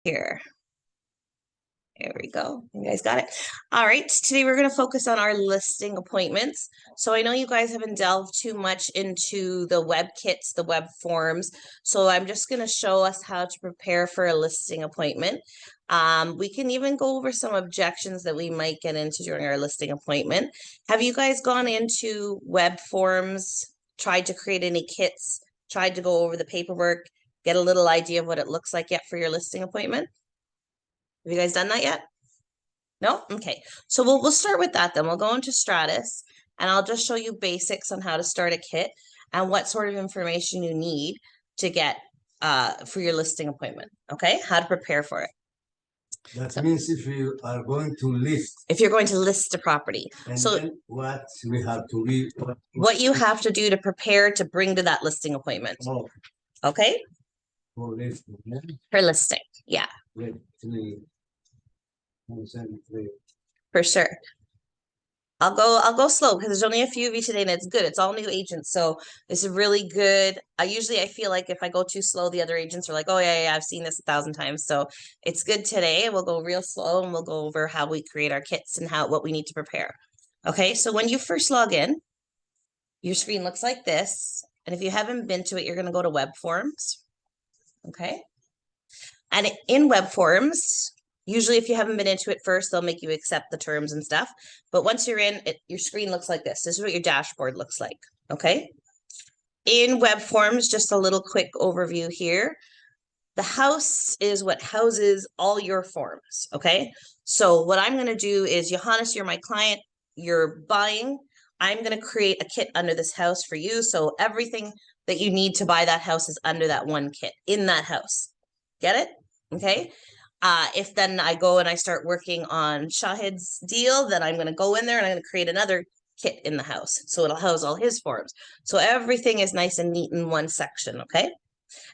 here. There we go. You guys got it. All right. Today we're going to focus on our listing appointments. So I know you guys haven't delved too much into the web kits, the web forms. So I'm just going to show us how to prepare for a listing appointment. We can even go over some objections that we might get into during our listing appointment. Have you guys gone into web forms, tried to create any kits, tried to go over the paperwork, get a little idea of what it looks like yet for your listing appointment? Have you guys done that yet? No? Okay. So we'll start with that then. We'll go into Stratus and I'll just show you basics on how to start a kit and what sort of information you need to get for your listing appointment. Okay? How to prepare for it. That means if you are going to list. If you're going to list a property. And so then what we have to be. What you have to do to prepare to bring to that listing appointment. Oh. Okay? For listing. Yeah? For listing. Yeah. Wait, for sure. I'll go slow because there's only a few of you today and it's good. It's all new agents. So this is really good. I feel like if I go too slow, the other agents are like, oh yeah, I've seen this 1,000 times. So it's good today. We'll go real slow and we'll go over how we create our kits and what we need to prepare. Okay, so when you first log in, your screen looks like this. And if you haven't been to it, you're going to go to web forms. Okay. And in web forms, usually if you haven't been into it first, they'll make you accept the terms and stuff. But once you're in it, your screen looks like this. This is what your dashboard looks like. Okay. In web forms, just a little quick overview here. The house is what houses all your forms. Okay. So what I'm going to do is, Johannes, you're my client, you're buying. I'm going to create a kit under this house for you. So everything that you need to buy that house is under that one kit in that house. Get it? Okay. If then I go and I start working on Shahid's deal, then I'm going to go in there and I'm going to create another kit in the house. So it'll house all his forms. So everything is nice and neat in one section. Okay.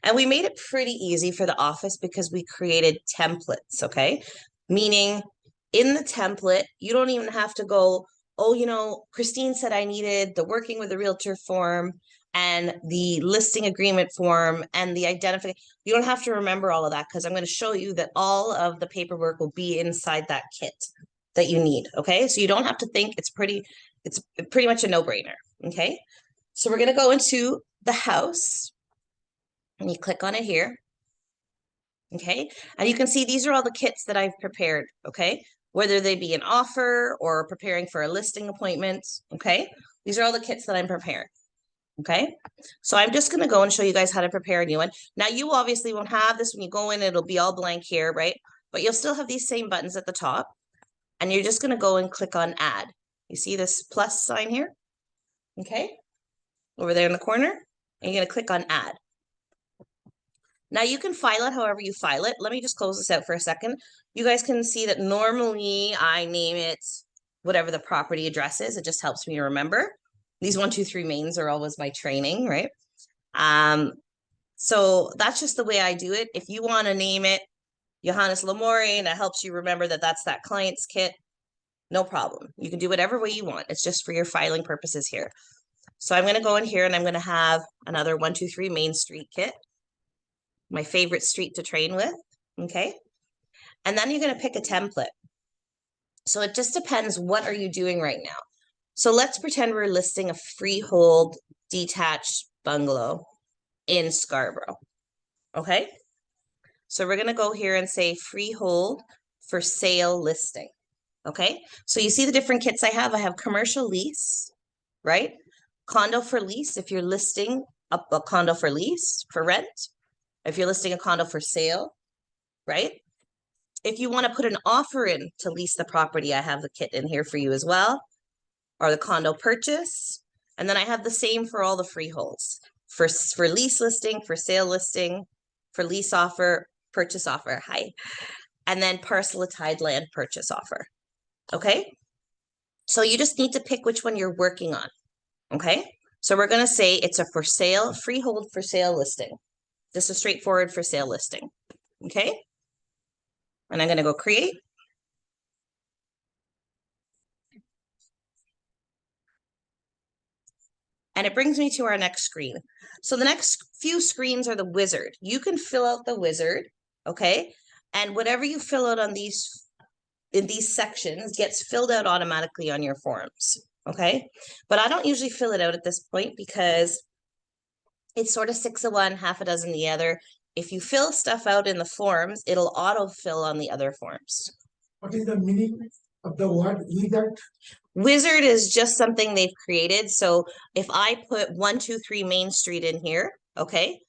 And we made it pretty easy for the office because we created templates. Okay. Meaning in the template, you don't even have to go, oh, Christine said I needed the working with a realtor form and the listing agreement form and the identification. You don't have to remember all of that because I'm going to show you that all of the paperwork will be inside that kit that you need. Okay. So you don't have to think. It's pretty much a no-brainer. Okay. So we're going to go into the house and you click on it here. Okay. And you can see these are all the kits that I've prepared. Okay. Whether they be an offer or preparing for a listing appointment. Okay. These are all the kits that I'm preparing. Okay, so I'm just going to go and show you guys how to prepare a new one. Now, you obviously won't have this when you go in. It'll be all blank here, right? But you'll still have these same buttons at the top. And you're just going to go and click on add. You see this plus sign here? Okay, over there in the corner. And you're going to click on add. Now, you can file it however you file it. Let me just close this out for a second. You guys can see that normally I name it whatever the property address is. It just helps me to remember. These 1, 2, 3 mains are always my training, right? So that's just the way I do it. If you want to name it Johannes Lamori and it helps you remember that that's that client's kit, no problem. You can do whatever way you want. It's just for your filing purposes here. So I'm going to go in here and I'm going to have another 1, 2, 3 Main Street kit. My favorite street to train with. Okay. And then you're going to pick a template. So it just depends, what are you doing right now? So let's pretend we're listing a freehold detached bungalow in Scarborough. Okay. So we're going to go here and say freehold for sale listing. Okay. So you see the different kits I have. I have commercial lease, right? Condo for lease. If you're listing a condo for lease for rent, if you're listing a condo for sale, right? If you want to put an offer in to lease the property, I have the kit in here for you as well. Or the condo purchase. And then I have the same for all the freeholds. For lease listing, for sale listing, for lease offer, purchase offer. Hi. And then parcelized land purchase offer. Okay. So you just need to pick which one you're working on. Okay. So we're going to say it's a for sale, freehold for sale listing. Just a straightforward for sale listing. Okay. And I'm going to go create. And it brings me to our next screen. So the next few screens are the wizard. You can fill out the wizard, okay? And whatever you fill out on in these sections gets filled out automatically on your forms, okay? But I don't usually fill it out at this point because it's sort of 6 of one, half a dozen the other. If you fill stuff out in the forms, it'll auto-fill on the other forms. What is the meaning of the word wizard? Wizard is just something they've created. So if I put 123 Main Street in here, okay,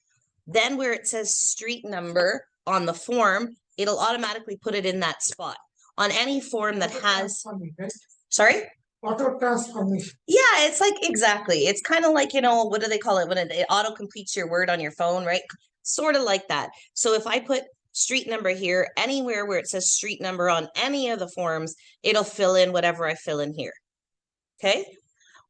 then where it says street number on the form, it'll automatically put it in that spot. On any form that has, sorry? Auto transformation. Yeah, it's like, exactly. It's kind of like, you know, what do they call it when it auto completes your word on your phone, right? Sort of like that. So if I put street number here, anywhere where it says street number on any of the forms, it'll fill in whatever I fill in here. Okay.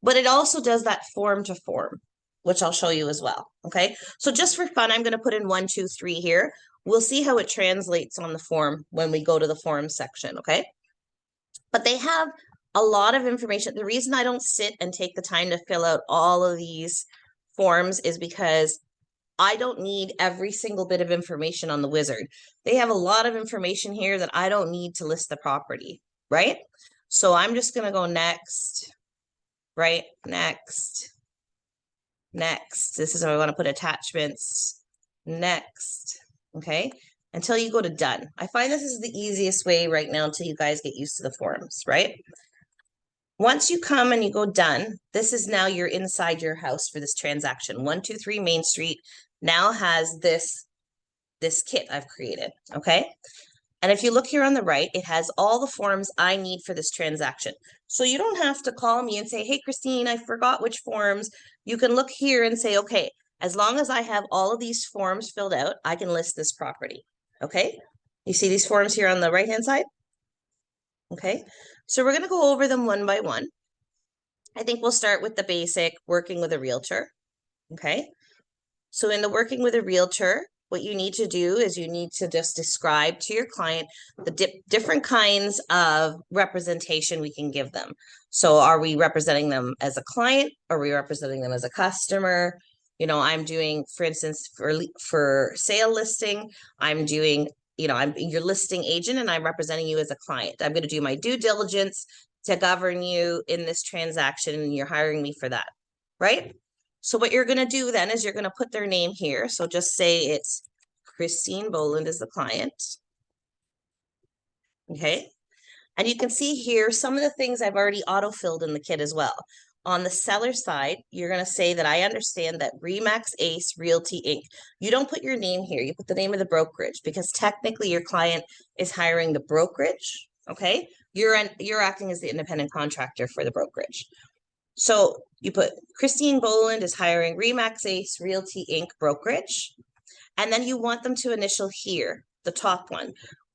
But it also does that form to form, which I'll show you as well. Okay. So just for fun, I'm going to put in 1, 2, 3 here. We'll see how it translates on the form when we go to the form section. Okay. But they have a lot of information. The reason I don't sit and take the time to fill out all of these forms is because I don't need every single bit of information on the wizard. They have a lot of information here that I don't need to list the property, right? So I'm just going to go next, right? Next. This is how I want to put attachments. Next. Okay. Until you go to done. I find this is the easiest way right now until you guys get used to the forms, right? Once you come and you go done, this is now you're inside your house for this transaction. 123 Main Street now has this kit I've created, okay? And if you look here on the right, it has all the forms I need for this transaction. So you don't have to call me and say, hey, Christine, I forgot which forms. You can look here and say, okay, as long as I have all of these forms filled out, I can list this property, okay? You see these forms here on the right-hand side? Okay, so we're going to go over them one by one. I think we'll start with the basic working with a realtor. Okay, so in the working with a realtor, what you need to do is you need to just describe to your client the different kinds of representation we can give them. So are we representing them as a client? Are we representing them as a customer? You know, I'm doing, for instance, for sale listing, I'm doing, you know, I'm your listing agent and I'm representing you as a client. I'm going to do my due diligence to govern you in this transaction and you're hiring me for that, right? So what you're going to do then is you're going to put their name here. So just say it's Christine Boland is the client. Okay. And you can see here some of the things I've already auto-filled in the kit as well. On the seller side, you're going to say that I understand that Remax Ace Realty Inc. You don't put your name here. You put the name of the brokerage because technically your client is hiring the brokerage. Okay. You're acting as the independent contractor for the brokerage. So you put Christine Boland is hiring Remax Ace Realty Inc. brokerage. And then you want them to initial here, the top one.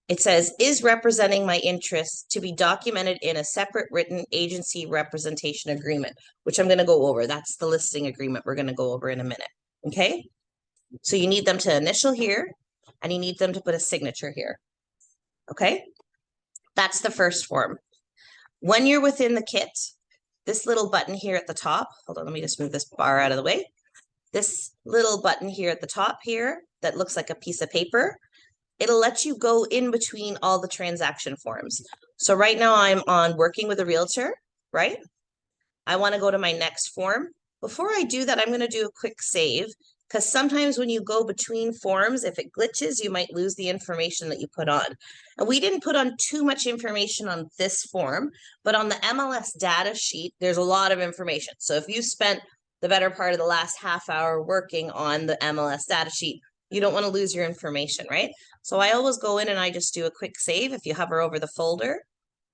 It says, is representing my interests to be documented in a separate written agency representation agreement, which I'm going to go over. That's the listing agreement we're going to go over in a minute. Okay. So you need them to initial here and you need them to put a signature here. Okay. That's the first form. When you're within the kit, this little button here at the top, hold on, let me just move this bar out of the way. This little button here at the top here that looks like a piece of paper, it'll let you go in between all the transaction forms. So right now I'm on working with a realtor, right? I want to go to my next form. Before I do that, I'm going to do a quick save because sometimes when you go between forms, if it glitches, you might lose the information that you put on. And we didn't put on too much information on this form, but on the MLS data sheet, there's a lot of information. So if you spent the better part of the last half hour working on the MLS data sheet, you don't want to lose your information, right? So I always go in and I just do a quick save. If you hover over the folder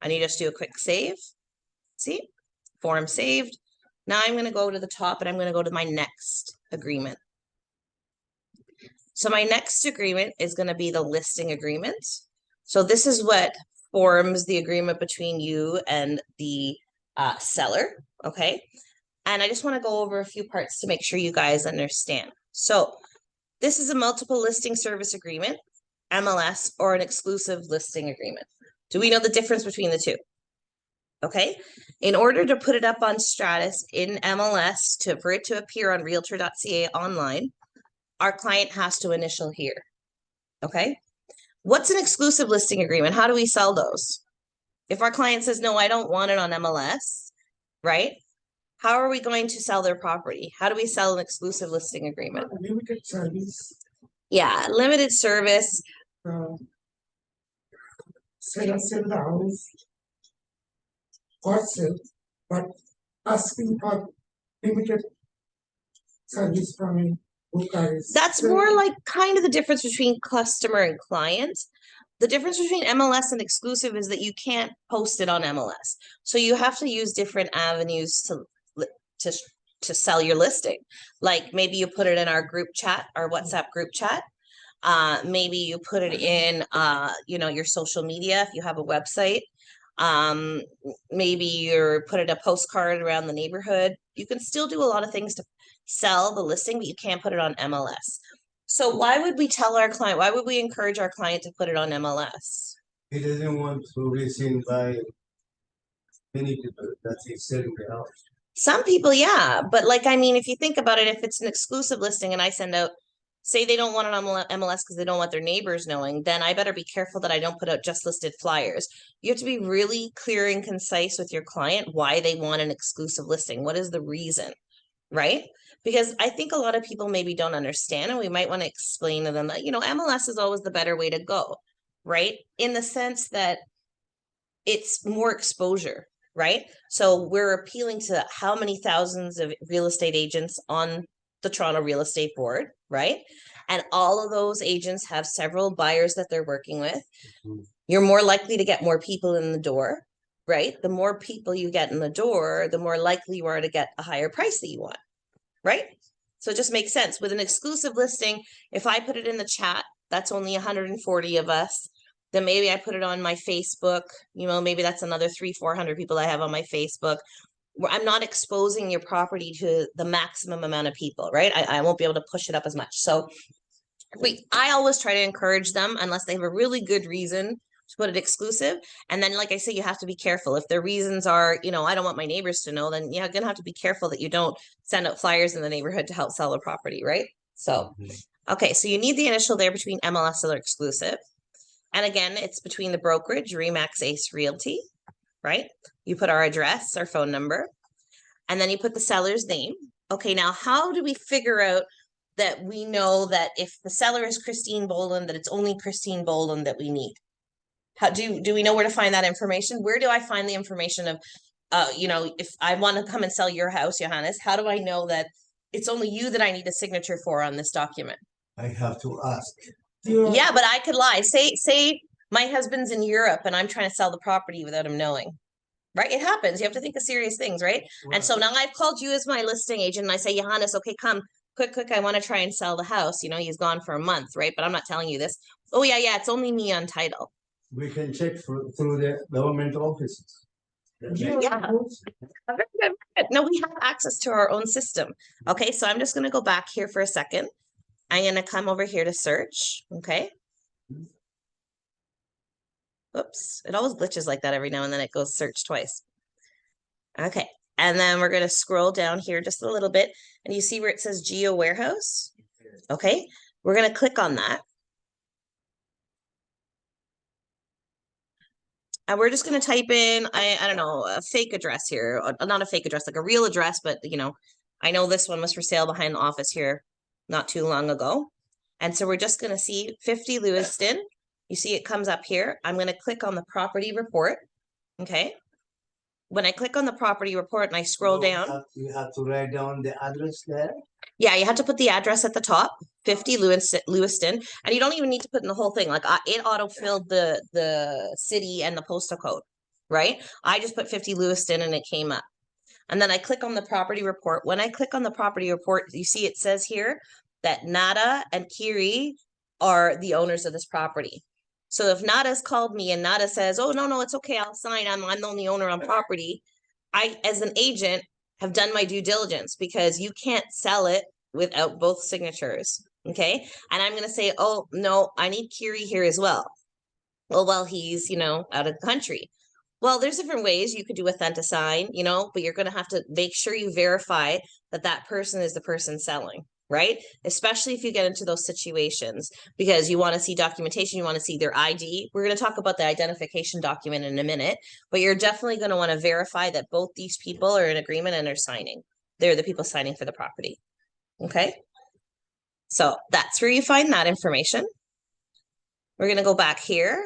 and you just do a quick save, see, form saved. Now I'm going to go to the top and I'm going to go to my next agreement. So my next agreement is going to be the listing agreement. So this is what forms the agreement between you and the seller, okay? And I just want to go over a few parts to make sure you guys understand. So this is a multiple listing service agreement, MLS, or an exclusive listing agreement. Do we know the difference between the two? Okay. In order to put it up on Stratus in MLS for it to appear on realtor.ca online, our client has to initial here. Okay. What's an exclusive listing agreement? How do we sell those? If our client says, no, I don't want it on MLS, right? How are we going to sell their property? How do we sell an exclusive listing agreement? Limited service, Yeah, limited service. uh, sell the house. For sale, but asking for limited service from a broker is. That's more like kind of the difference between customer and client. The difference between MLS and exclusive is that you can't post it on MLS. So you have to use different avenues to to sell your listing. Like maybe you put it in our group chat, our WhatsApp group chat. Maybe you put it in your social media if you have a website. Maybe you're put it a postcard around the neighborhood. You can still do a lot of things to sell the listing, but you can't put it on MLS. So why would we tell our client, why would we encourage our client to put it on MLS? He doesn't want to be seen by many people that he's selling the house. Some people, yeah, but like, I mean, if you think about it, if it's an exclusive listing and I send out, say they don't want it on MLS because they don't want their neighbors knowing, then I better be careful that I don't put out just listed flyers. You have to be really clear and concise with your client why they want an exclusive listing. What is the reason, right? Because I think a lot of people maybe don't understand, and we might want to explain to them that, MLS is always the better way to go, right? In the sense that it's more exposure, right? So we're appealing to how many thousands of real estate agents on the Toronto Real Estate Board, right? And all of those agents have several buyers that they're working with. Mhm. You're more likely to get more people in the door, right? The more people you get in the door, the more likely you are to get a higher price that you want, right? So it just makes sense. With an exclusive listing, if I put it in the chat, that's only 140 of us. Then maybe I put it on my Facebook, maybe that's another 300-400 people I have on my Facebook. Where I'm not exposing your property to the maximum amount of people, right? I won't be able to push it up as much. So I always try to encourage them unless they have a really good reason to put it exclusive. And then, like I say, you have to be careful. If their reasons are, I don't want my neighbors to know, then you're gonna have to be careful that you don't send out flyers in the neighborhood to help sell a property, right? So, okay, so you need the initial there between MLS or exclusive. And again, it's between the brokerage, Remax Ace Realty, right? You put our address, our phone number, and then you put the seller's name. Okay, now how do we figure out that we know that if the seller is Christine Boland, that it's only Christine Boland that we need? How do we know where to find that information? Where do I find the information of, if I want to come and sell your house, Johannes, how do I know that it's only you that I need a signature for on this document? I have to ask. Yeah, but I could lie. Say my husband's in Europe and I'm trying to sell the property without him knowing. Right? It happens. You have to think of serious things, right? And so now I've called you as my listing agent and I say, Johannes, okay, come quick. I want to try and sell the house. He's gone for a month, right? But I'm not telling you this. Oh yeah, it's only me on title. We can check through the government offices. Yeah. No, we have access to our own system. Okay, so I'm just going to go back here for a second. I'm going to come over here to search. Okay. Oops, it always glitches like that every now and then. It goes search twice. Okay, and then we're going to scroll down here just a little bit, and you see where it says Geo Warehouse. Okay, we're going to click on that. And we're just going to type in, I don't know, a fake address here. Not a fake address, like a real address, but I know this one was for sale behind the office here not too long ago. And so we're just going to see 50 Lewiston. You see it comes up here. I'm going to click on the property report. Okay. When I click on the property report and I scroll down. You have to write down the address there. Yeah, you have to put the address at the top, 50 Lewiston, and you don't even need to put in the whole thing. Like it auto-filled the city and the postal code, right? I just put 50 Lewiston and it came up. And then I click on the property report. When I click on the property report, you see it says here that Nada and Kiri are the owners of this property. So if Nada's called me and Nada says, oh, no, it's okay, I'll sign, I'm the only owner on property, I, as an agent, have done my due diligence because you can't sell it without both signatures, okay? And I'm going to say, oh, no, I need Kiri here as well. Well, he's, out of the country. Well, there's different ways you could do Authentisign, but you're going to have to make sure you verify that that person is the person selling, right? Especially if you get into those situations, because you want to see documentation, you want to see their ID. We're going to talk about the identification document in a minute, but you're definitely going to want to verify that both these people are in agreement and are signing. They're the people signing for the property. Okay. So that's where you find that information. We're going to go back here.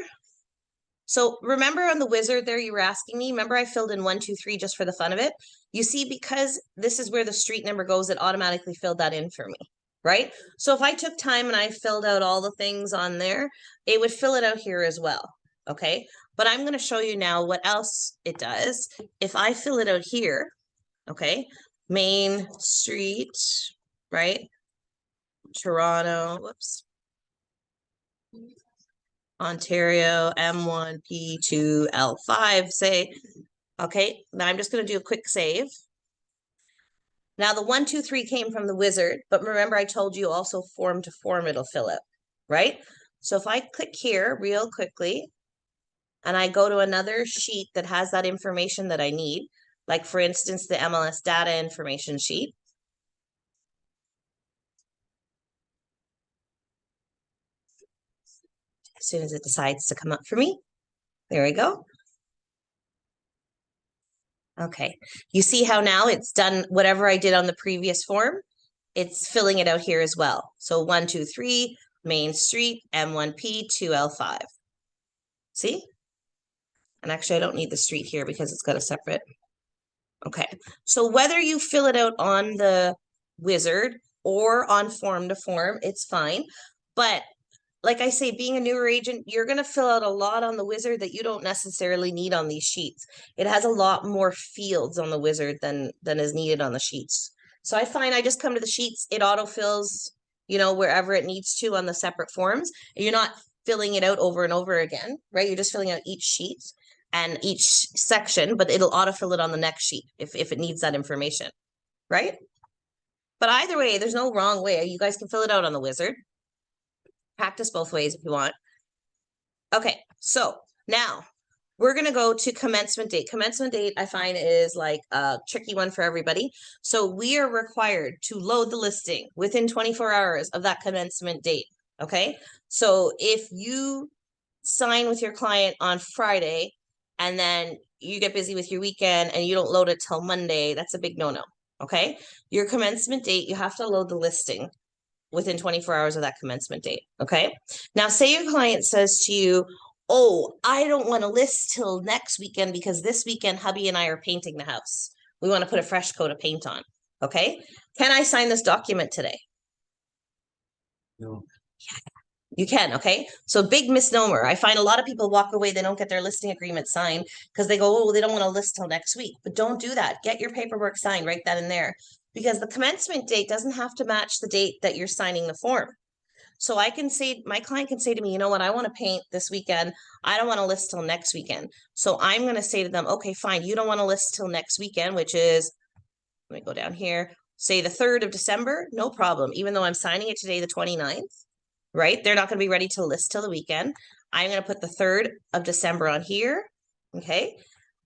So remember on the wizard there, you were asking me, remember I filled in 1, 2, 3 just for the fun of it. You see, because this is where the street number goes, it automatically filled that in for me, right? So if I took time and I filled out all the things on there, it would fill it out here as well, okay? But I'm going to show you now what else it does. If I fill it out here, okay, Main Street, right? Toronto, whoops. Ontario, M1P2L5, say, okay, now I'm just going to do a quick save. Now the 1, 2, 3 came from the wizard, but remember I told you also form to form it'll fill out, right? So if I click here real quickly, and I go to another sheet that has that information that I need, like for instance, the MLS data information sheet. As soon as it decides to come up for me, there we go. Okay, you see how now it's done whatever I did on the previous form, it's filling it out here as well. So 1, 2, 3, Main Street, M1P2L5. See? And actually I don't need the street here because it's got a separate. Okay, so whether you fill it out on the wizard or on form to form, it's fine. But like I say, being a newer agent, you're going to fill out a lot on the wizard that you don't necessarily need on these sheets. It has a lot more fields on the wizard than is needed on the sheets. So I find I just come to the sheets, it autofills, you know, wherever it needs to on the separate forms. And you're not filling it out over and over again, right? You're just filling out each sheet and each section, but it'll autofill it on the next sheet if it needs that information, right? But either way, there's no wrong way. You guys can fill it out on the wizard. Practice both ways if you want. Okay, so now we're going to go to commencement date. Commencement date, I find, is like a tricky one for everybody. So we are required to load the listing within 24 hours of that commencement date. Okay, so if you sign with your client on Friday and then you get busy with your weekend and you don't load it till Monday, that's a big no-no. Okay, your commencement date, you have to load the listing within 24 hours of that commencement date, okay? Now, say your client says to you, oh, I don't want to list till next weekend because this weekend hubby and I are painting the house. We want to put a fresh coat of paint on, okay? Can I sign this document today? No. You can, okay? So big misnomer. I find a lot of people walk away, they don't get their listing agreement signed because they go, oh, they don't want to list till next week. But don't do that. Get your paperwork signed right then and there, because the commencement date doesn't have to match the date that you're signing the form. So I can say, my client can say to me, you know what, I want to paint this weekend. I don't want to list till next weekend. So I'm going to say to them, okay, fine. You don't want to list till next weekend, which is, let me go down here, say the 3rd of December, no problem. Even though I'm signing it today, the 29th, right? They're not going to be ready to list till the weekend. I'm going to put the 3rd of December on here, okay?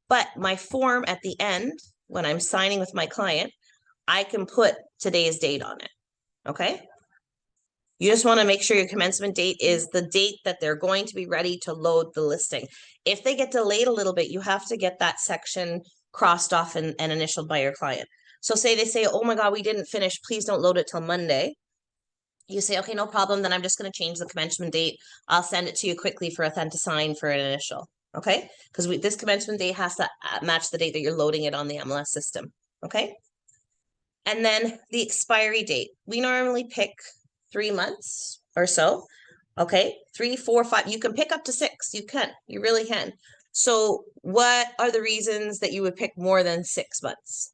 But my form at the end, when I'm signing with my client, I can put today's date on it, okay? You just want to make sure your commencement date is the date that they're going to be ready to load the listing. If they get delayed a little bit, you have to get that section crossed off and initialed by your client. So say they say, oh my God, we didn't finish, please don't load it till Monday. You say, okay, no problem. Then I'm just going to change the commencement date. I'll send it to you quickly for Authentisign for an initial. Okay. Because this commencement date has to match the date that you're loading it on the MLS system. Okay. And then the expiry date. We normally pick 3 months or so. Okay. 3, 4, 5. You can pick up to 6. You can. You really can. So what are the reasons that you would pick more than 6 months?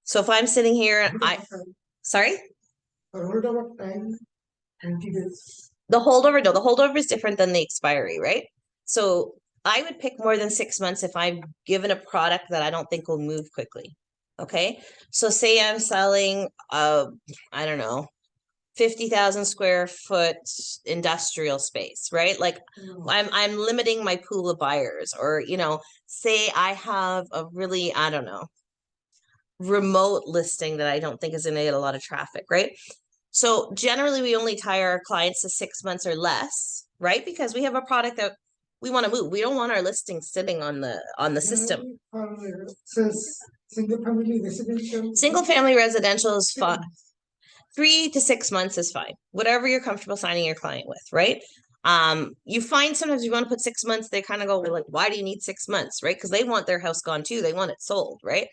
So if I'm sitting here, sorry? For holdover time, 20 days. The holdover, no, the holdover is different than the expiry, right? So I would pick more than 6 months if I'm given a product that I don't think will move quickly. Okay. So say I'm selling, I don't know, 50,000 square foot industrial space, right? Like I'm limiting my pool of buyers, or, you know, say I have a really, I don't know, remote listing that I don't think is gonna get a lot of traffic, right? So generally we only tie our clients to 6 months or less, right? Because we have a product that we want to move. We don't want our listing sitting on the system. Says single family residential. Single family residential is fine. 3 to 6 months is fine. Whatever you're comfortable signing your client with, right? You find sometimes you want to put 6 months, they kind of go like, why do you need 6 months, right? Because they want their house gone too. They want it sold, right?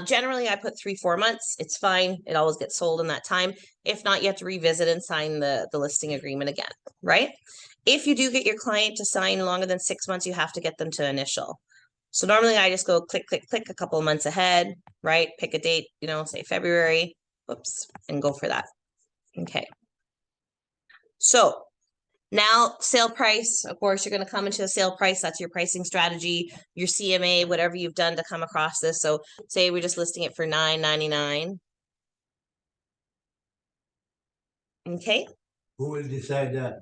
Generally I put 3-4 months. It's fine. It always gets sold in that time. If not, you have to revisit and sign the listing agreement again, right? If you do get your client to sign longer than 6 months, you have to get them to initial. So normally I just go click, click, click a couple of months ahead, right? Pick a date, you know, say February, whoops, and go for that. Okay. So now sale price, of course, you're going to come into a sale price. That's your pricing strategy, your CMA, whatever you've done to come across this. So say we're just listing it for $9.99. Okay. Who will decide that?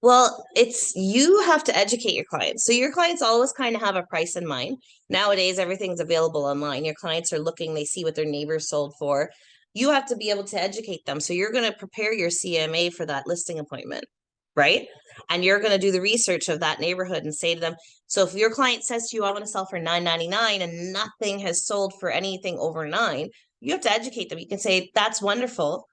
Well, it's you have to educate your clients. So your clients always kind of have a price in mind. Nowadays, everything's available online. Your clients are looking, they see what their neighbors sold for. You have to be able to educate them. So you're going to prepare your CMA for that listing appointment, right? And you're going to do the research of that neighborhood and say to them, so if your client says to you, I want to sell for $9.99 and nothing has sold for anything over $9, you have to educate them. You can say, that's wonderful.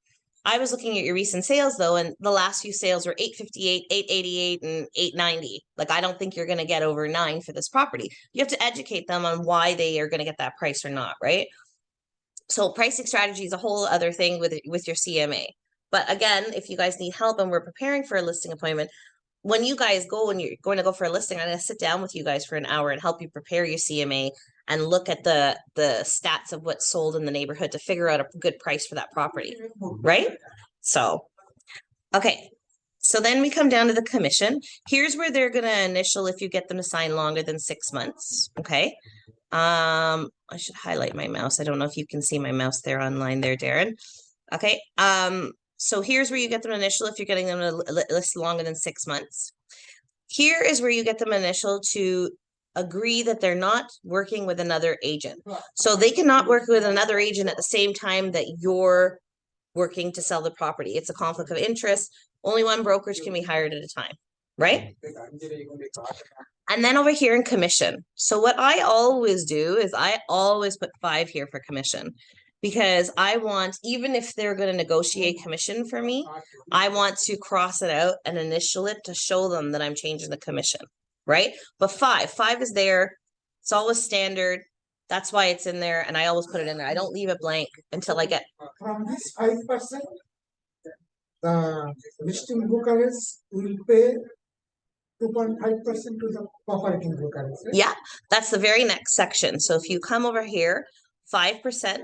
I was looking at your recent sales though, and the last few sales were $858, $888, and $890. Like, I don't think you're going to get over $9 for this property. You have to educate them on why they are going to get that price or not, right? So pricing strategy is a whole other thing with your CMA. But again, if you guys need help and we're preparing for a listing appointment, when you guys go and you're going to go for a listing, I'm going to sit down with you guys for an hour and help you prepare your CMA and look at the stats of what's sold in the neighborhood to figure out a good price for that property, right? So, okay. So then we come down to the commission. Here's where they're going to initial if you get them to sign longer than 6 months, okay? I should highlight my mouse. I don't know if you can see my mouse there online there, Darren. Okay. So here's where you get them initial if you're getting them to list longer than 6 months. Here is where you get them initial to agree that they're not working with another agent. So they cannot work with another agent at the same time that you're working to sell the property. It's a conflict of interest. Only one brokerage can be hired at a time, right? And then over here in commission. So what I always do is I always put 5 here for commission, because I want, even if they're going to negotiate commission for me, I want to cross it out and initial it to show them that I'm changing the commission, right? But 5 is there. It's always standard. That's why it's in there. And I always put it in there. I don't leave it blank until I get. From this 5%, the listing brokerage will pay 2.5% to the cooperating brokerage. Right? Yeah, that's the very next section. So if you come over here, 5%,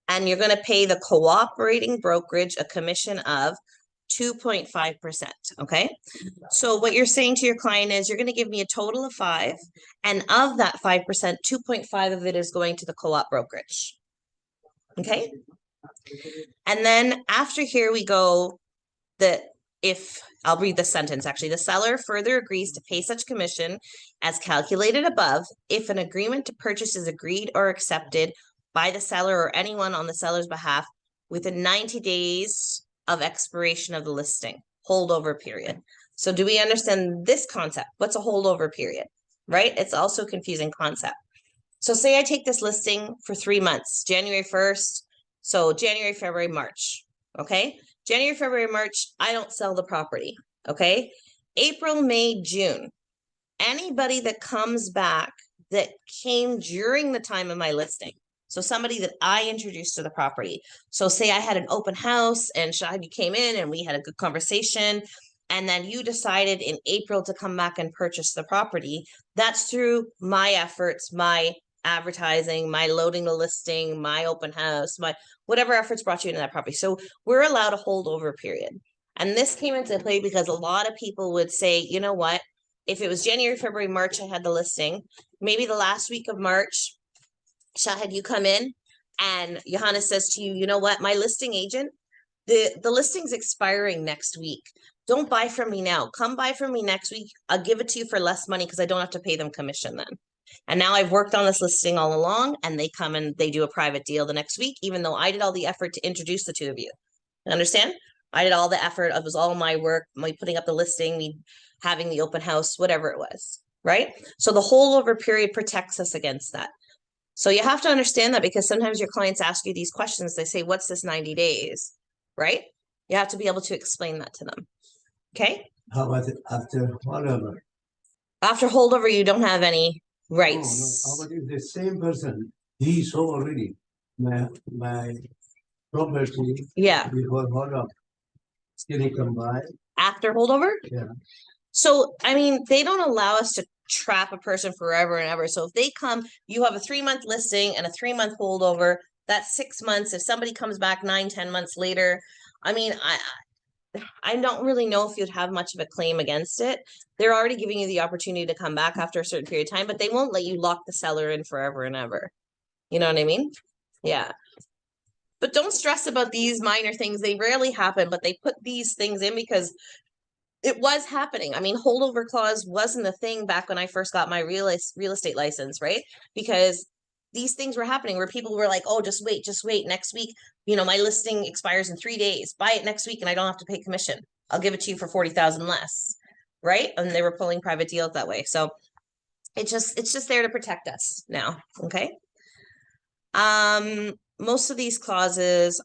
and you're going to pay the cooperating brokerage a commission of 2.5%. Okay. So what you're saying to your client is you're going to give me a total of 5, and of that 5%, 2.5 of it is going to the co-op brokerage. Okay. And then after here we go that if I'll read the sentence actually, the seller further agrees to pay such commission as calculated above if an agreement to purchase is agreed or accepted by the seller or anyone on the seller's behalf within 90 days of expiration of the listing, holdover period. So do we understand this concept? What's a holdover period, right? It's also a confusing concept. So say I take this listing for 3 months, January 1st. So January, February, March, okay? January, February, March, I don't sell the property, okay? April, May, June. Anybody that comes back that came during the time of my listing, so somebody that I introduced to the property. So say I had an open house and Shahid, you came in and we had a good conversation, and then you decided in April to come back and purchase the property. That's through my efforts, my advertising, my loading the listing, my open house, my whatever efforts brought you into that property. So we're allowed a holdover period. And this came into play because a lot of people would say, you know what, if it was January, February, March, I had the listing, maybe the last week of March, Shahid, you come in and Johannes says to you, you know what, my listing agent, the listing's expiring next week. Don't buy from me now. Come buy from me next week. I'll give it to you for less money because I don't have to pay them commission then. And now I've worked on this listing all along, and they come and they do a private deal the next week, even though I did all the effort to introduce the two of you. Understand? I did all the effort. It was all my work, my putting up the listing, me having the open house, whatever it was, right? So the holdover period protects us against that. So you have to understand that, because sometimes your clients ask you these questions. They say, what's this 90 days, right? You have to be able to explain that to them. Okay? How about it after whatever? After holdover, you don't have any No, rights. how about if the same person, he sold already my property Yeah. before hold up. Still he come by, After holdover? yeah. So, I mean, they don't allow us to trap a person forever and ever. So if they come, you have a 3-month listing and a 3-month holdover, that's 6 months. If somebody comes back 9-10 months later, I mean, I don't really know if you'd have much of a claim against it. They're already giving you the opportunity to come back after a certain period of time, but they won't let you lock the seller in forever and ever. You know what I mean? Yeah. But don't stress about these minor things. They rarely happen, but they put these things in because it was happening. I mean, holdover clause wasn't a thing back when I first got my real estate license, right? Because these things were happening where people were like, oh, just wait next week. You know, my listing expires in 3 days. Buy it next week and I don't have to pay commission. I'll give it to you for 40,000 less, right? And they were pulling private deals that way. So it's just there to protect us now, okay? Most of these clauses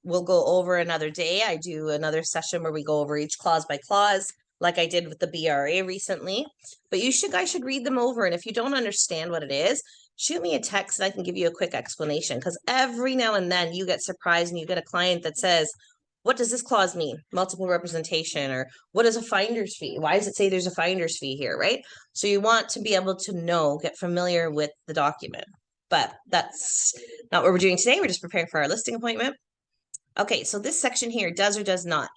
will go over another day. I do another session where we go over each clause by clause, like I did with the BRA recently. But you guys should read them over. And if you don't understand what it is, shoot me a text and I can give you a quick explanation. Because every now and then you get surprised and you get a client that says, what does this clause mean? Multiple representation, or what is a finder's fee? Why does it say there's a finder's fee here, right? So you want to be able to know, get familiar with the document. But that's not what we're doing today. We're just preparing for our listing appointment. Okay, so this section here, does or does not.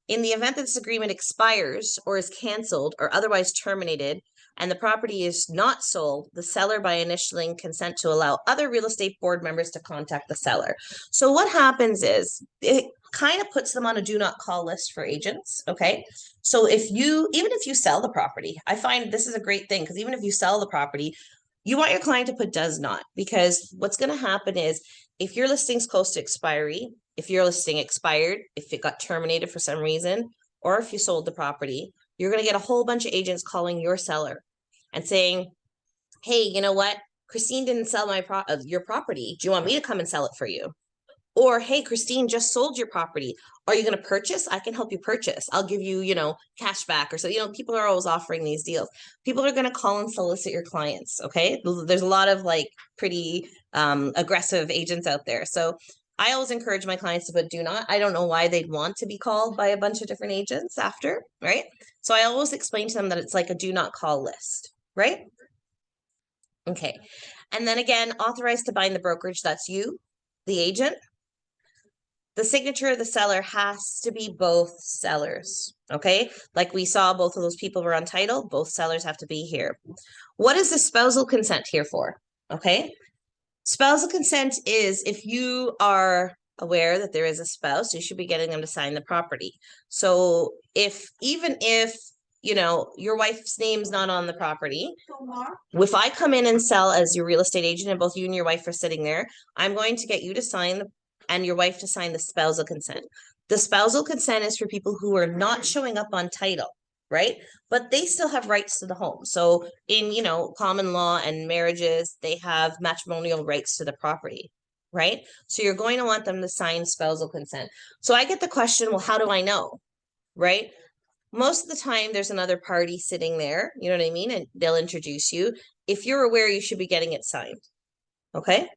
In the event that this agreement expires or is canceled or otherwise terminated and the property is not sold, the seller, by initialing consent to allow other real estate board members to contact the seller. So what happens is it kind of puts them on a do not call list for agents, okay? So even if you sell the property, I find this is a great thing, because even if you sell the property, you want your client to put does not, because what's going to happen is if your listing's close to expiry, if your listing expired, if it got terminated for some reason, or if you sold the property, you're going to get a whole bunch of agents calling your seller and saying, hey, you know what? Christine didn't sell your property. Do you want me to come and sell it for you? Or, hey, Christine just sold your property. Are you going to purchase? I can help you purchase. I'll give you, cash back or so. People are always offering these deals. People are going to call and solicit your clients. Okay. There's a lot of pretty aggressive agents out there. So I always encourage my clients to put do not. I don't know why they'd want to be called by a bunch of different agents after, right? So I always explain to them that it's like a do not call list, right? Okay. And then again, authorized to bind the brokerage. That's you, the agent. The signature of the seller has to be both sellers, okay? Like we saw, both of those people were on title. Both sellers have to be here. What is the spousal consent here for, okay? Spousal consent is if you are aware that there is a spouse, you should be getting them to sign the property. So even if your wife's name's not on the property, if I come in and sell as your real estate agent and both you and your wife are sitting there, I'm going to get you to sign and your wife to sign the spousal consent. The spousal consent is for people who are not showing up on title, right? But they still have rights to the home. So in, common law and marriages, they have matrimonial rights to the property, right? So you're going to want them to sign spousal consent. So I get the question, well, how do I know, right? Most of the time there's another party sitting there, you know what I mean? And they'll introduce you. If you're aware, you should be getting it signed, okay?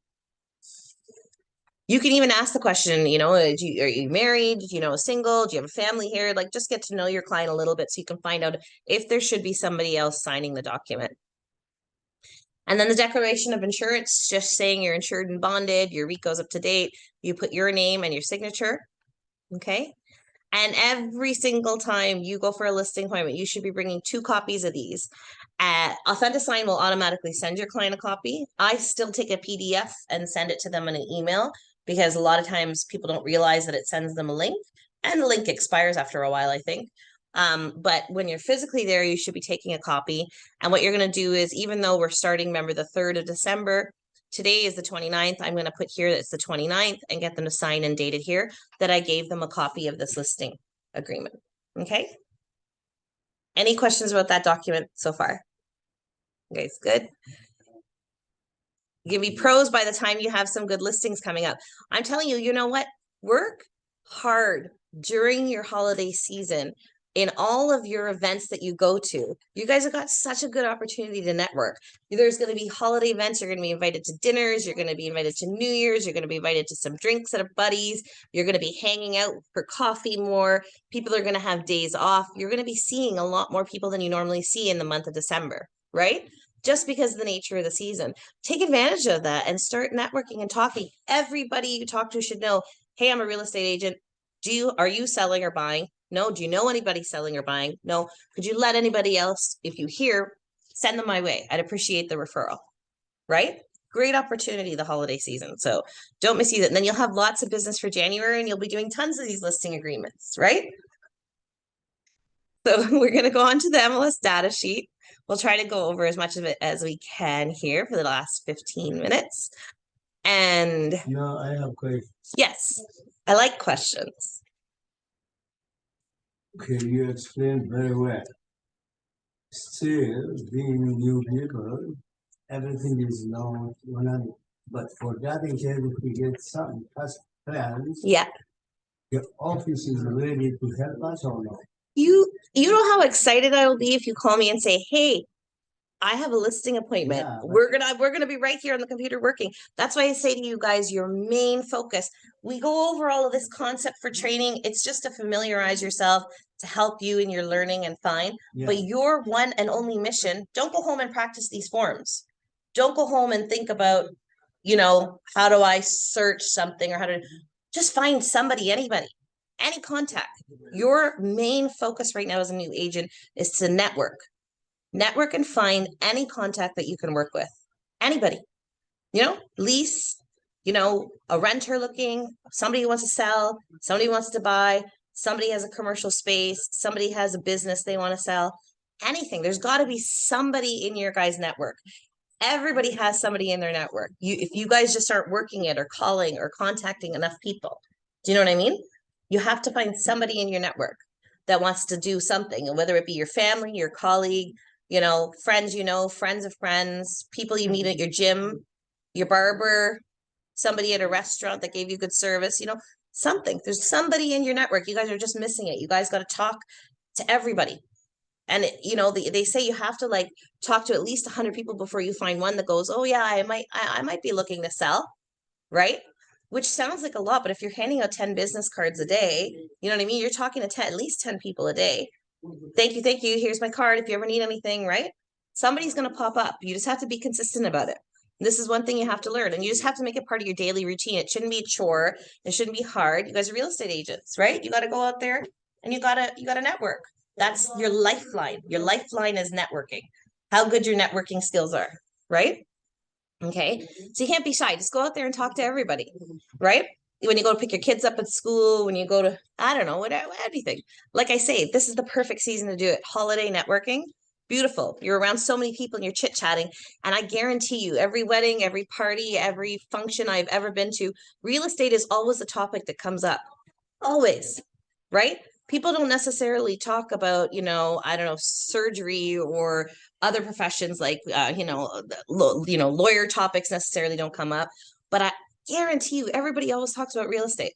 You can even ask the question, are you married? Single? Do you have a family here? Just get to know your client a little bit so you can find out if there should be somebody else signing the document. And then the declaration of insurance, just saying you're insured and bonded, your RICO's up to date. You put your name and your signature, okay? And every single time you go for a listing appointment, you should be bringing 2 copies of these. AuthentiSign will automatically send your client a copy. I still take a PDF and send it to them in an email, because a lot of times people don't realize that it sends them a link, and the link expires after a while, I think. But when you're physically there, you should be taking a copy. And what you're going to do is, even though we're starting, remember, the 3rd of December, today is the 29th. I'm going to put here that it's the 29th and get them to sign and date it here that I gave them a copy of this listing agreement. Okay. Any questions about that document so far? Okay, it's good. Give me pros by the time you have some good listings coming up. I'm telling you, you know what? Work hard during your holiday season in all of your events that you go to. You guys have got such a good opportunity to network. There's going to be holiday events. You're going to be invited to dinners. You're going to be invited to New Year's. You're going to be invited to some drinks at a buddy's. You're going to be hanging out for coffee more. People are going to have days off. You're going to be seeing a lot more people than you normally see in the month of December, right? Just because of the nature of the season. Take advantage of that and start networking and talking. Everybody you talk to should know, hey, I'm a real estate agent. Are you selling or buying? No. Do you know anybody selling or buying? No. Could you let anybody else, if you hear, send them my way? I'd appreciate the referral, right? Great opportunity the holiday season. So don't misuse it. And then you'll have lots of business for January and you'll be doing tons of these listing agreements, right? So we're going to go on to the MLS data sheet. We'll try to go over as much of it as we can here for the last 15 minutes. And No, I have questions. yes, I like questions. Okay, you explained very well. Still, being new people, everything is now 100. But for that, in case if we get some past plans, Yeah. your office is ready to help us or not? You know how excited I will be if you call me and say, hey, I have a listing appointment. Yeah, but- We're gonna be right here on the computer working. That's why I say to you guys, your main focus. We go over all of this concept for training. It's just to familiarize yourself, to help you in your learning and fine. Yeah. But your one and only mission, don't go home and practice these forms. Don't go home and think about, how do I search something or how to just find somebody, anybody, any contact. Your main focus right now as a new agent is to network and find any contact that you can work with. Anybody, lease, a renter looking, somebody who wants to sell, somebody who wants to buy, somebody has a commercial space, somebody has a business they want to sell, anything. There's got to be somebody in your guys' network. Everybody has somebody in their network. If you guys just start working it or calling or contacting enough people, do you know what I mean? You have to find somebody in your network that wants to do something, and whether it be your family, your colleague, friends, friends of friends, people you meet at your gym, your barber, somebody at a restaurant that gave you good service, something. There's somebody in your network. You guys are just missing it. You guys got to talk to everybody. And they say you have to talk to at least 100 people before you find one that goes, oh yeah, I might be looking to sell, right? Which sounds like a lot, but if you're handing out 10 business cards a day, you know what I mean? You're talking to at least 10 people a day. Thank you. Here's my card. If you ever need anything, right? Somebody's going to pop up. You just have to be consistent about it. This is one thing you have to learn, and you just have to make it part of your daily routine. It shouldn't be a chore. It shouldn't be hard. You guys are real estate agents, right? You got to go out there and you got to network. That's your lifeline. Your lifeline is networking. How good your networking skills are, right? Okay. So you can't be shy. Just go out there and talk to everybody, right? When you go to pick your kids up at school, when you go to, I don't know, whatever, anything. Like I say, this is the perfect season to do it. Holiday networking, beautiful. You're around so many people and you're chit-chatting. And I guarantee you, every wedding, every party, every function I've ever been to, real estate is always a topic that comes up. Always, right? People don't necessarily talk about, I don't know, surgery or other professions like, lawyer topics necessarily don't come up. But I guarantee you, everybody always talks about real estate.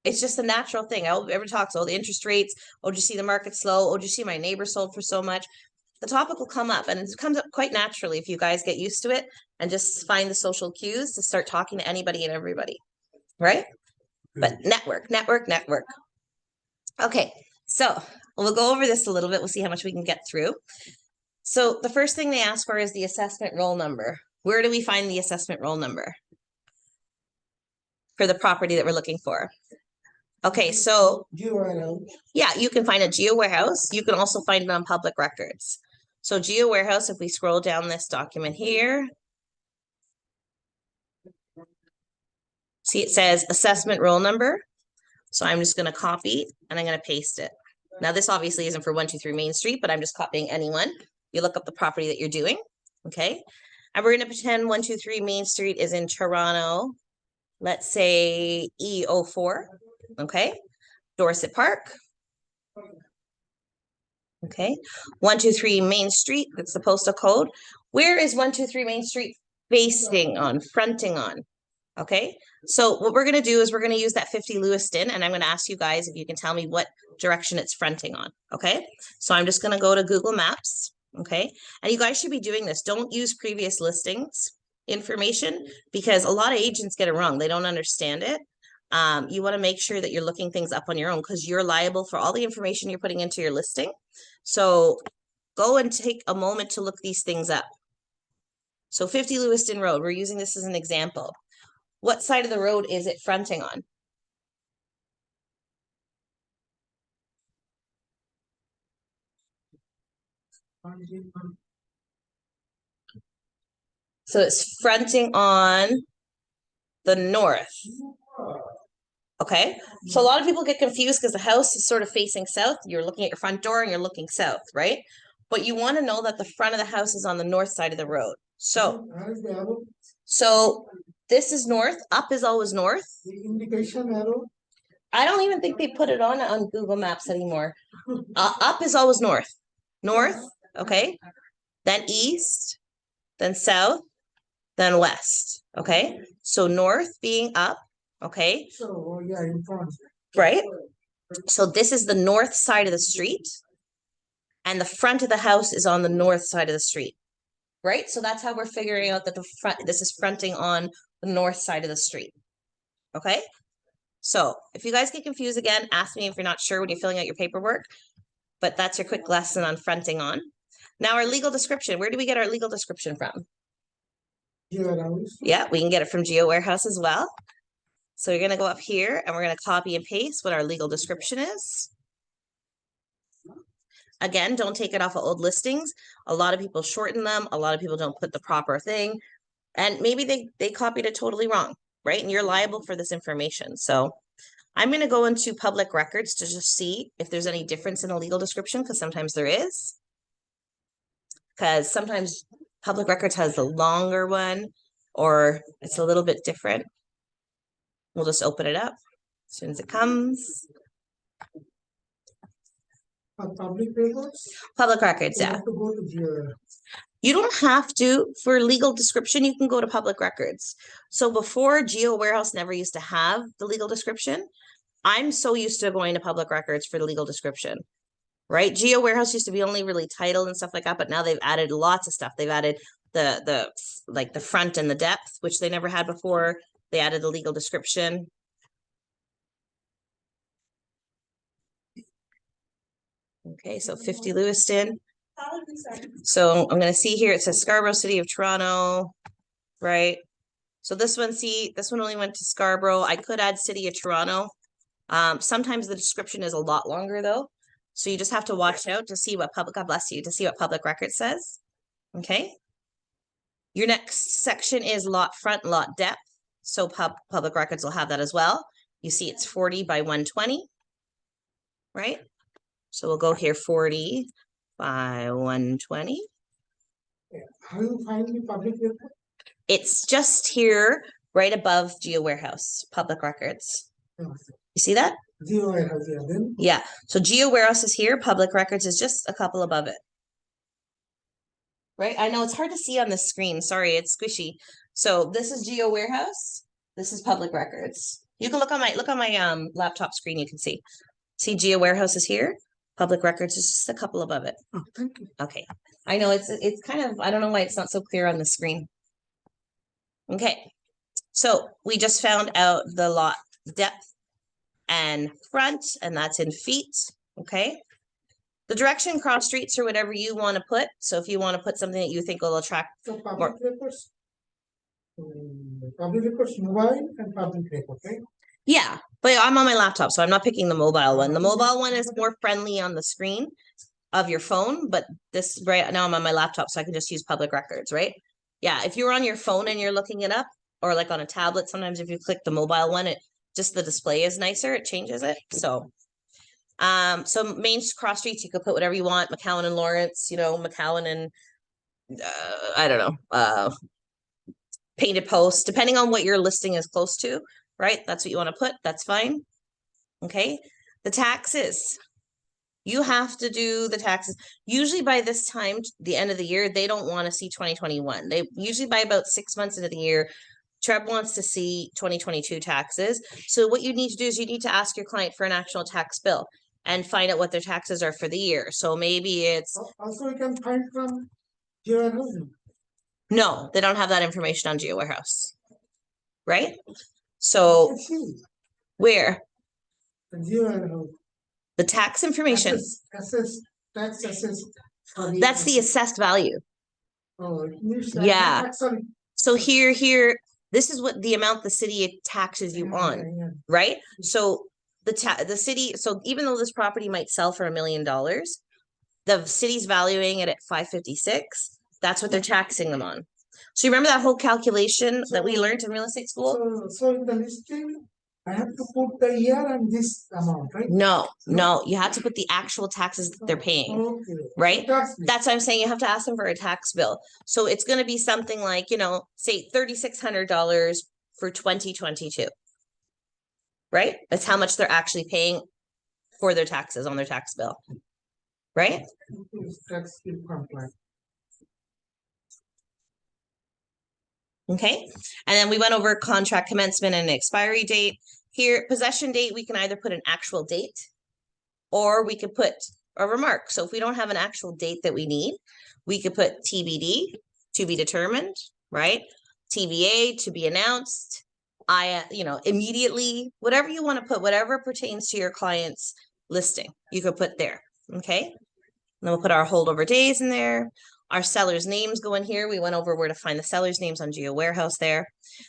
It's just a natural thing. Everybody talks, the interest rates. Oh, did you see the market slow? Oh, did you see my neighbor sold for so much? The topic will come up, and it comes up quite naturally if you guys get used to it and just find the social cues to start talking to anybody and everybody, right? But network. Okay, so we'll go over this a little bit. We'll see how much we can get through. So the first thing they ask for is the assessment roll number. Where do we find the assessment roll number for the property that we're looking for? Okay, so yeah, you can find a Geo Warehouse. You can also find it on public records. So Geo Warehouse, if we scroll down this document here, see it says assessment roll number. So I'm just going to copy and I'm going to paste it. Now, this obviously isn't for 123 Main Street, but I'm just copying anyone. You look up the property that you're doing, okay? And we're gonna pretend 123 Main Street is in Toronto, let's say E04, okay? Dorset Park. Okay, 123 Main Street, that's the postal code. Where is 123 Main Street facing on, fronting on? Okay, so what we're gonna do is we're gonna use that 50 Lewiston, and I'm gonna ask you guys if you can tell me what direction it's fronting on, okay? So I'm just gonna go to Google Maps, okay? And you guys should be doing this. Don't use previous listings information because a lot of agents get it wrong. They don't understand it. You want to make sure that you're looking things up on your own because you're liable for all the information you're putting into your listing. So go and take a moment to look these things up. So 50 Lewiston Road, we're using this as an example. What side of the road is it fronting on? So it's fronting on the north. Okay, so a lot of people get confused because the house is sort of facing south. You're looking at your front door and you're looking south, right? But you want to know that the front of the house is on the north side of the road. So this is north, up is always north. The indication arrow. I don't even think they put it on Google Maps anymore. Up is always north. North, okay? Then east, then south, then west, okay? So north being up, okay? So, yeah, in front. Right? So this is the north side of the street. And the front of the house is on the north side of the street. Right? So that's how we're figuring out that this is fronting on the north side of the street. Okay? So if you guys get confused again, ask me if you're not sure when you're filling out your paperwork. But that's your quick lesson on fronting on. Now our legal description. Where do we get our legal description from? Yeah, we can get it from Geo Warehouse as well. So you're going to go up here and we're going to copy and paste what our legal description is. Again, don't take it off of old listings. A lot of people shorten them. A lot of people don't put the proper thing. And maybe they copied it totally wrong, right? And you're liable for this information. So I'm going to go into public records to just see if there's any difference in a legal description, because sometimes there is. Because sometimes public records has the longer one, or it's a little bit different. We'll just open it up as soon as it comes. Public records? Public records, You yeah. have to go to the, You don't have to. For legal description, you can go to public records. So before, Geo Warehouse never used to have the legal description. I'm so used to going to public records for the legal description, right? Geo Warehouse used to be only really title and stuff like that, but now they've added lots of stuff. They've added the like the front and the depth, which they never had before. They added the legal description. Okay, so 50 Lewiston. So I'm going to see here, it says Scarborough, City of Toronto, right? So this one, see, this one only went to Scarborough. I could add City of Toronto. Sometimes the description is a lot longer though. So you just have to watch out to see what public, God bless you, to see what public record says. Okay. Your next section is lot front, lot depth. So public records will have that as well. You see it's 40 by 120, right? So we'll go here 40 by 120. how you find the public record? It's just here right above Geo Warehouse, public records. No, You see that? Geo warehouse, yeah, then, Yeah. So Geo Warehouse is here, public records is just a couple above it. Right? I know it's hard to see on the screen. Sorry, it's squishy. So this is Geo Warehouse. This is public records. You can look on my laptop screen, you can see. See Geo Warehouse is here. Public records is just a couple above it. oh, thank you. Okay. I know it's kind of, I don't know why it's not so clear on the screen. Okay. So we just found out the lot depth and front, and that's in feet. Okay. The direction, cross streets, or whatever you want to put. So if you want to put something that you think will attract, So public records. Public records mobile and public record, right? yeah, but I'm on my laptop, so I'm not picking the mobile one. The mobile one is more friendly on the screen of your phone, but this right now I'm on my laptop, so I can just use public records, right? Yeah, if you're on your phone and you're looking it up, or like on a tablet, sometimes if you click the mobile one, it just the display is nicer, it changes it. So So main cross streets, you could put whatever you want, McAllen and Lawrence, you know, McAllen and I don't know, Painted Post, depending on what your listing is close to, right? That's what you want to put. That's fine. Okay. The taxes. You have to do the taxes. Usually by this time, the end of the year, they don't want to see 2021. They usually by about 6 months into the year, Treb wants to see 2022 taxes. So what you need to do is you need to ask your client for an actual tax bill and find out what their taxes are for the year. So maybe it's Also, you can find from Geo Warehousing. no, they don't have that information on Geo Warehouse. Right? So Let's see, where? the Geo Warehouse. The tax information. Tax assessed. for That's the assessed value. Oh, it means Yeah. sorry. So here, this is what the amount the city taxes you on, Yeah. right? So the city, so even though this property might sell for $1 million, the city's valuing it at 556. That's what they're taxing them on. So you remember that whole calculation that we learned in real estate school? So in the listing, I have to put the year and this amount, right? No, you have to put the actual taxes that they're paying. Okay. Right? Tax bill. That's what I'm saying. You have to ask them for a tax bill. So it's going to be something like, you know, say $3,600 for 2022. Right? That's how much they're actually paying for their taxes on their tax bill. Right? Tax bill compliant. Okay. And then we went over contract commencement and expiry date. Here, possession date, we can either put an actual date or we could put a remark. So if we don't have an actual date that we need, we could put TBD, to be determined, right? TBA, to be announced. Immediately, whatever you want to put, whatever pertains to your client's listing, you could put there. Okay. And then we'll put our holdover days in there. Our sellers' names go in here. We went over where to find the sellers' names on Geo Warehouse there.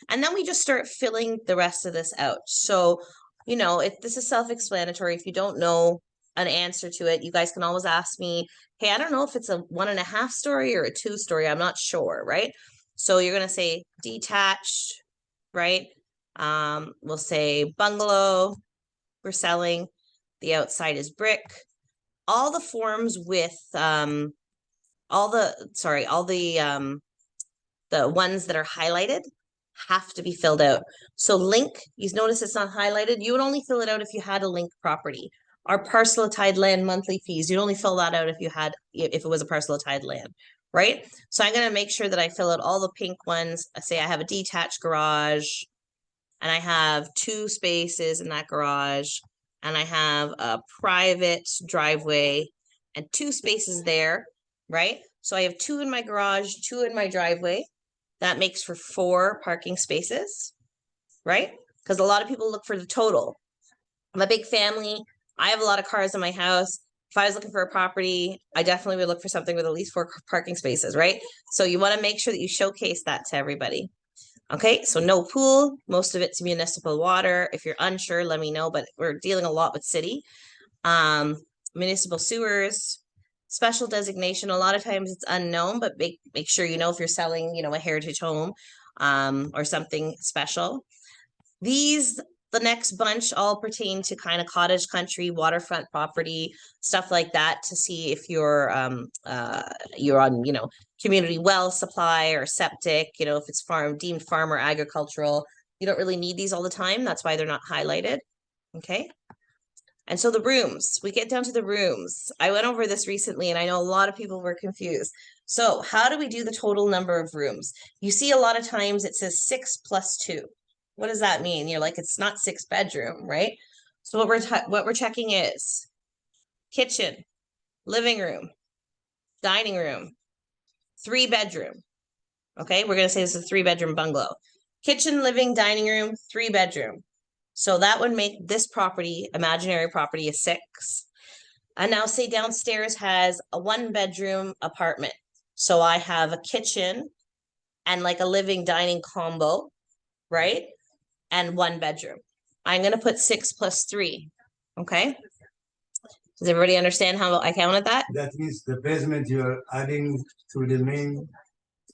And then we just start filling the rest of this out. So, this is self-explanatory. If you don't know an answer to it, you guys can always ask me, hey, I don't know if it's a 1.5 story or a 2 story. I'm not sure, right? So you're going to say detached, right? We'll say bungalow, we're selling. The outside is brick. All the forms with, all the ones that are highlighted have to be filled out. So link, you notice it's not highlighted. You would only fill it out if you had a link property. Our parcel of tied land monthly fees, you'd only fill that out if it was a parcel of tied land, right? So I'm going to make sure that I fill out all the pink ones. I say I have a detached garage and I have 2 spaces in that garage and I have a private driveway and 2 spaces there, right? So I have 2 in my garage, 2 in my driveway. That makes for 4 parking spaces, right? Because a lot of people look for the total. I'm a big family. I have a lot of cars in my house. If I was looking for a property, I definitely would look for something with at least 4 parking spaces, right? So you want to make sure that you showcase that to everybody. Okay, so no pool. Most of it's municipal water. If you're unsure, let me know, but we're dealing a lot with city. Municipal sewers, special designation. A lot of times it's unknown, but make sure you know if you're selling, a heritage home or something special. The next bunch all pertain to kind of cottage country, waterfront property, stuff like that, to see if you're on, community well supply or septic, if it's deemed farm or agricultural. You don't really need these all the time. That's why they're not highlighted. Okay. And so the rooms, we get down to the rooms. I went over this recently and I know a lot of people were confused. So how do we do the total number of rooms? You see a lot of times it says 6 plus 2. What does that mean? You're like, it's not 6 bedroom, right? So what we're checking is kitchen, living room, dining room, 3 bedroom. Okay, we're going to say this is a 3 bedroom bungalow. Kitchen, living, dining room, 3 bedroom. So that would make this property, imaginary property, a 6. And now say downstairs has a 1 bedroom apartment. So I have a kitchen and like a living dining combo, right? And 1 bedroom. I'm going to put 6 plus 3. Okay. Does everybody understand how I counted that? That means the basement you're adding to the main.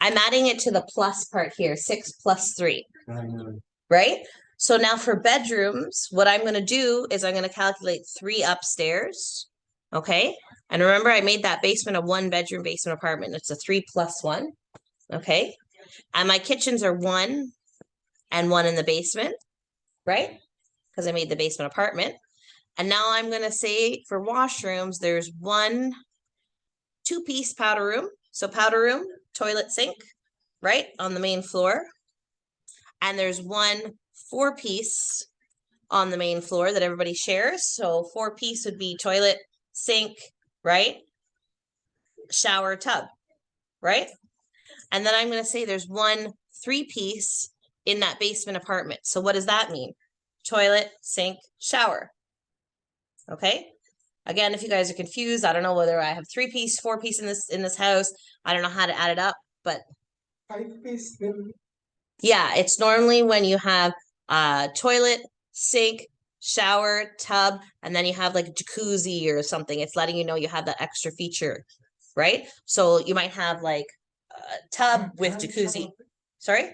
I'm adding it to the plus part here, 6 plus 3. I know. Right? So now for bedrooms, what I'm gonna do is I'm gonna calculate 3 upstairs. Okay, and remember I made that basement a 1-bedroom basement apartment. It's a 3+1. Okay, and my kitchens are 1 and 1 in the basement, right? Because I made the basement apartment. And now I'm gonna say for washrooms, there's 1 2-piece powder room. So powder room, toilet, sink, right, on the main floor. And there's 1 4-piece on the main floor that everybody shares. So 4-piece would be toilet, sink, right? Shower, tub, right? And then I'm going to say there's 1 3-piece in that basement apartment. So what does that mean? Toilet, sink, shower. Okay. Again, if you guys are confused, I don't know whether I have 3-piece, 4-piece in this house. I don't know how to add it up, but 5-piece will yeah, it's normally when you have toilet, sink, shower, tub, and then you have like a jacuzzi or something. It's letting you know you have that extra feature, right? So you might have like a tub with jacuzzi. Sorry?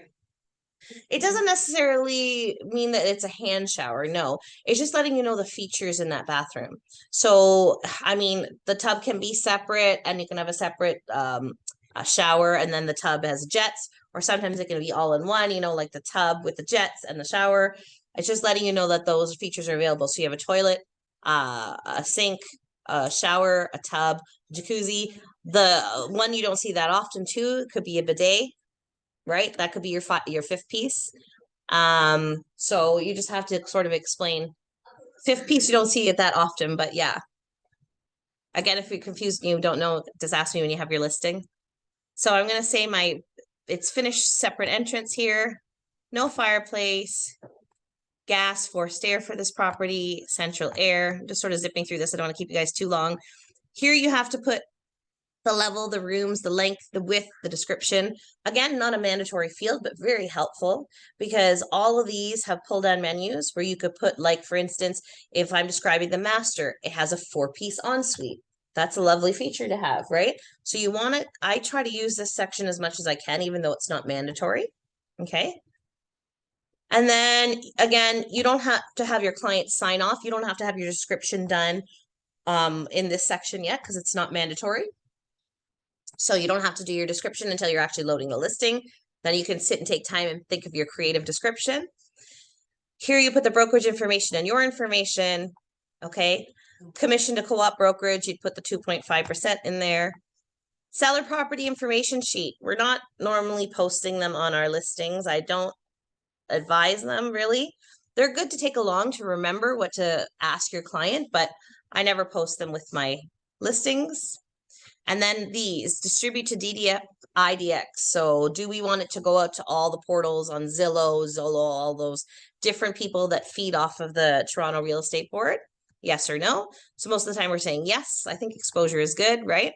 It doesn't necessarily mean that it's a hand shower. No, it's just letting you know the features in that bathroom. So, I mean, the tub can be separate and you can have a separate a shower, and then the tub has jets, or sometimes it can be all in one, you know, like the tub with the jets and the shower. It's just letting you know that those features are available. So you have a toilet, a sink, a shower, a tub, jacuzzi. The one you don't see that often too could be a bidet, right? That could be your 5th piece. So you just have to sort of explain. 5th piece, you don't see it that often, but yeah. Again, if you're confused and you don't know, just ask me when you have your listing. So I'm gonna say it's finished separate entrance here, no fireplace, gas, forced air for this property, central air. I'm just sort of zipping through this. I don't want to keep you guys too long. Here you have to put the level, the rooms, the length, the width, the description. Again, not a mandatory field, but very helpful because all of these have pull down menus where you could put, like, for instance, if I'm describing the master, it has a 4-piece ensuite. That's a lovely feature to have, right? So you want to, I try to use this section as much as I can, even though it's not mandatory. Okay. And then again, you don't have to have your client sign off. You don't have to have your description done in this section yet because it's not mandatory. So you don't have to do your description until you're actually loading the listing. Then you can sit and take time and think of your creative description. Here you put the brokerage information and your information. Okay. Commission to co-op brokerage, you'd put the 2.5% in there. Seller property information sheet. We're not normally posting them on our listings. I don't advise them really. They're good to take along to remember what to ask your client, but I never post them with my listings. And then these distribute to DDF IDX. So do we want it to go out to all the portals on Zillow, all those different people that feed off of the Toronto Real Estate Board? Yes or no? So most of the time we're saying yes. I think exposure is good, right?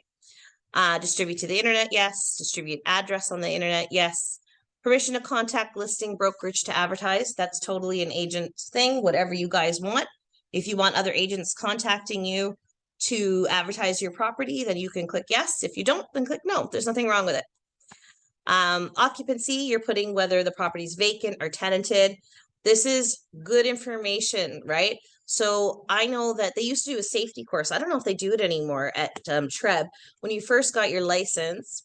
Distribute to the internet, yes. Distribute address on the internet, yes. Permission to contact listing brokerage to advertise. That's totally an agent thing, whatever you guys want. If you want other agents contacting you to advertise your property, then you can click yes. If you don't, then click no. There's nothing wrong with it. Occupancy, you're putting whether the property is vacant or tenanted. This is good information, right? So I know that they used to do a safety course. I don't know if they do it anymore at TREB. When you first got your license,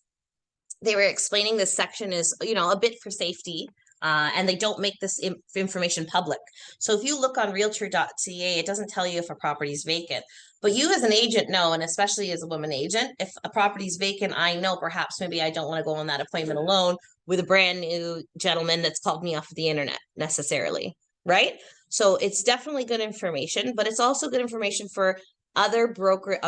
they were explaining this section is, you know, a bit for safety. And they don't make this information public. So if you look on realtor.ca, it doesn't tell you if a property is vacant. But you as an agent know, and especially as a woman agent, if a property is vacant, I know perhaps maybe I don't want to go on that appointment alone with a brand new gentleman that's called me off of the internet necessarily, right? So it's definitely good information, but it's also good information for other brokers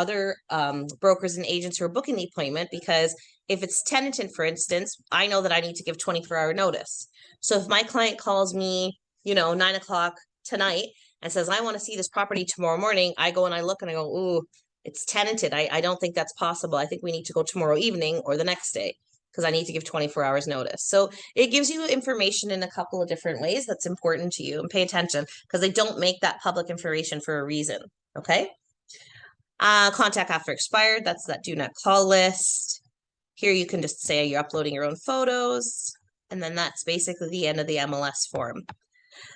and agents who are booking the appointment, because if it's tenanted, for instance, I know that I need to give 24-hour notice. So if my client calls me, you know, 9 o'clock tonight and says, I want to see this property tomorrow morning, I go and I look and I go, ooh, it's tenanted. I don't think that's possible. I think we need to go tomorrow evening or the next day because I need to give 24 hours notice. So it gives you information in a couple of different ways that's important to you, and pay attention because they don't make that public information for a reason. Okay. Contact after expired. That's that do not call list. Here you can just say you're uploading your own photos. And then that's basically the end of the MLS form.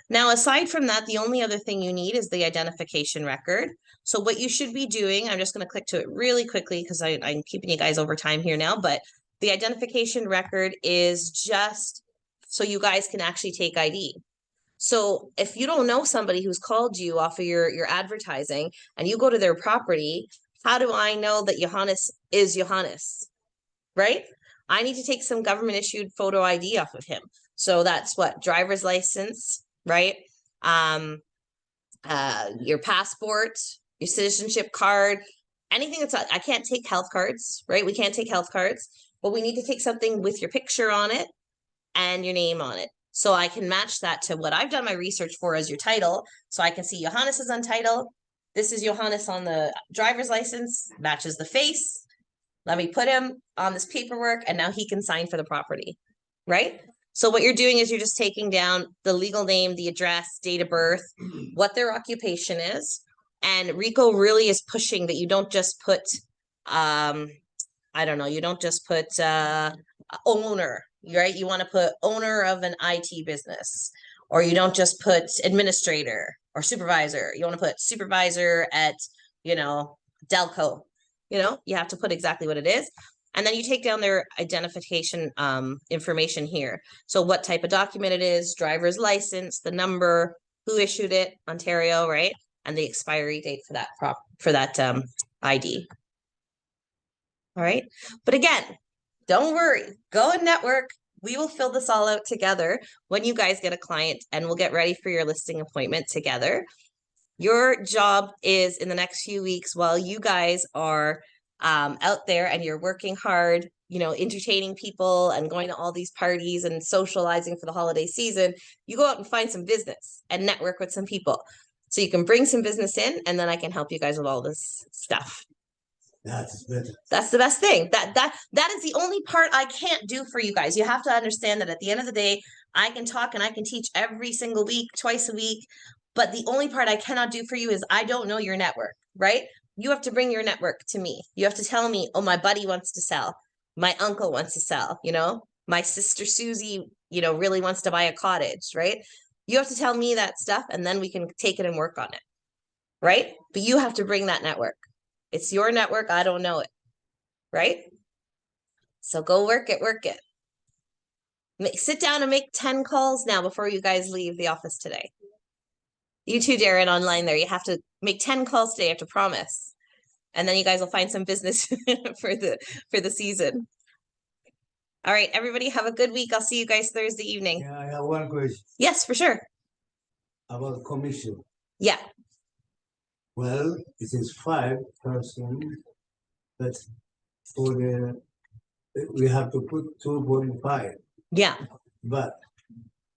Now, aside from that, the only other thing you need is the identification record. So what you should be doing, I'm just going to click to it really quickly because I'm keeping you guys over time here now, but the identification record is just so you guys can actually take ID. So if you don't know somebody who's called you off of your advertising and you go to their property, how do I know that Johannes is Johannes? Right? I need to take some government issued photo ID off of him. So that's what driver's license, right? Your passport, your citizenship card, anything that's I can't take health cards, right? We can't take health cards, but we need to take something with your picture on it and your name on it. So I can match that to what I've done my research for as your title. So I can see Johannes is on title. This is Johannes on the driver's license, matches the face. Let me put him on this paperwork and now he can sign for the property, right? So what you're doing is you're just taking down the legal name, the address, date of birth, what their occupation is. And RICO really is pushing that you don't just put, I don't know, you don't just put owner, right? You want to put owner of an IT business, or you don't just put administrator or supervisor. You want to put supervisor at, Delco. You have to put exactly what it is. And then you take down their identification information here. So what type of document it is, driver's license, the number, who issued it, Ontario, right? And the expiry date for that ID. All right. But again, don't worry, go and network. We will fill this all out together when you guys get a client and we'll get ready for your listing appointment together. Your job is in the next few weeks while you guys are out there and you're working hard, entertaining people and going to all these parties and socializing for the holiday season, you go out and find some business and network with some people. So you can bring some business in and then I can help you guys with all this stuff. That's better. That's the best thing. That is the only part I can't do for you guys. You have to understand that at the end of the day, I can talk and I can teach every single week, twice a week. But the only part I cannot do for you is I don't know your network, right? You have to bring your network to me. You have to tell me, oh, my buddy wants to sell. My uncle wants to sell, my sister Susie, really wants to buy a cottage, right? You have to tell me that stuff and then we can take it and work on it, right? But you have to bring that network. It's your network. I don't know it, right? So go work it. Sit down and make 10 calls now before you guys leave the office today. You too, Darren, online there. You have to make 10 calls today. You have to promise. And then you guys will find some business for the season. All right, everybody have a good week. I'll see you guys Thursday evening. Yeah, I have one question Yes, for sure. about commission. Yeah. Well, it is 5%, but we have to put 2.5. Yeah. But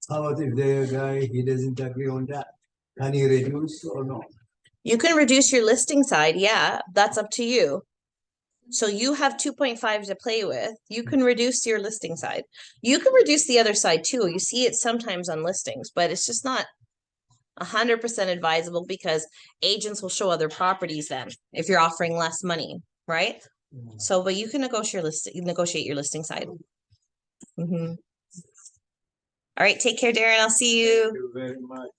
how about if the guy, he doesn't agree on that? Can he reduce or no? You can reduce your listing side. Yeah, that's up to you. So you have 2.5 to play with. You can reduce your listing side. You can reduce the other side too. You see it sometimes on listings, but it's just not 100% advisable because agents will show other properties then if you're offering less money, right? So, but you can negotiate your listing side. All right, take care, Darren. I'll see you. Thank you very much.